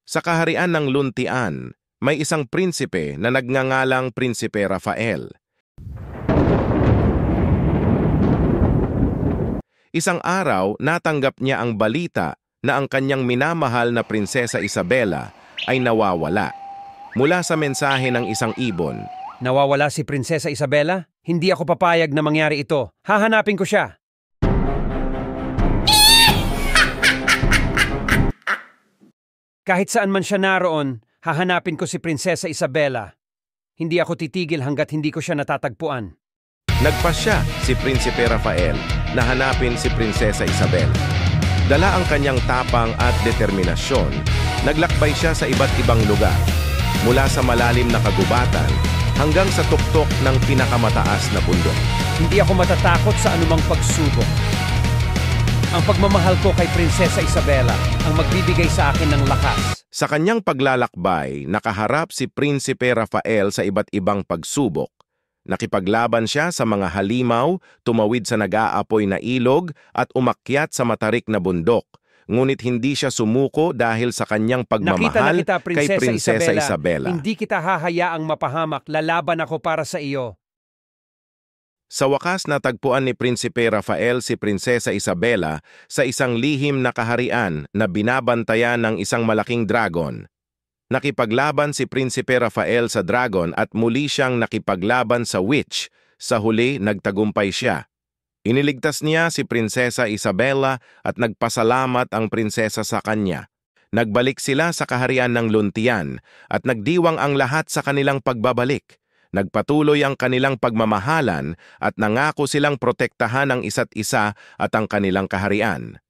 Sa kaharian ng Luntian, may isang prinsipe na nagngangalang Prinsipe Rafael. Isang araw, natanggap niya ang balita na ang kanyang minamahal na Prinsesa Isabela ay nawawala. Mula sa mensahe ng isang ibon, Nawawala si Prinsesa Isabela? Hindi ako papayag na mangyari ito. Hahanapin ko siya. Kahit saan man siya naroon, hahanapin ko si Prinsesa Isabela. Hindi ako titigil hanggat hindi ko siya natatagpuan. nagpasya si Prinsipe Rafael na hanapin si Prinsesa Isabel. Dala ang kanyang tapang at determinasyon, naglakbay siya sa iba't ibang lugar, mula sa malalim na kagubatan hanggang sa tuktok ng pinakamataas na bundok. Hindi ako matatakot sa anumang pagsubok. Ang pagmamahal ko kay Prinsesa Isabela ang magbibigay sa akin ng lakas. Sa kanyang paglalakbay, nakaharap si Prinsipe Rafael sa iba't ibang pagsubok. Nakipaglaban siya sa mga halimaw, tumawid sa nag-aapoy na ilog at umakyat sa matarik na bundok. Ngunit hindi siya sumuko dahil sa kanyang pagmamahal Nakita na kita, kay Prinsesa Isabela. Hindi kita hahayaang mapahamak. Lalaban ako para sa iyo. Sa wakas, natagpuan ni Prinsipe Rafael si Prinsesa Isabela sa isang lihim na kaharian na binabantayan ng isang malaking dragon. Nakipaglaban si Prinsipe Rafael sa dragon at muli siyang nakipaglaban sa witch. Sa huli, nagtagumpay siya. Iniligtas niya si Prinsesa Isabela at nagpasalamat ang prinsesa sa kanya. Nagbalik sila sa kaharian ng Luntian at nagdiwang ang lahat sa kanilang pagbabalik. Nagpatuloy ang kanilang pagmamahalan at nangako silang protektahan ang isa't isa at ang kanilang kaharian.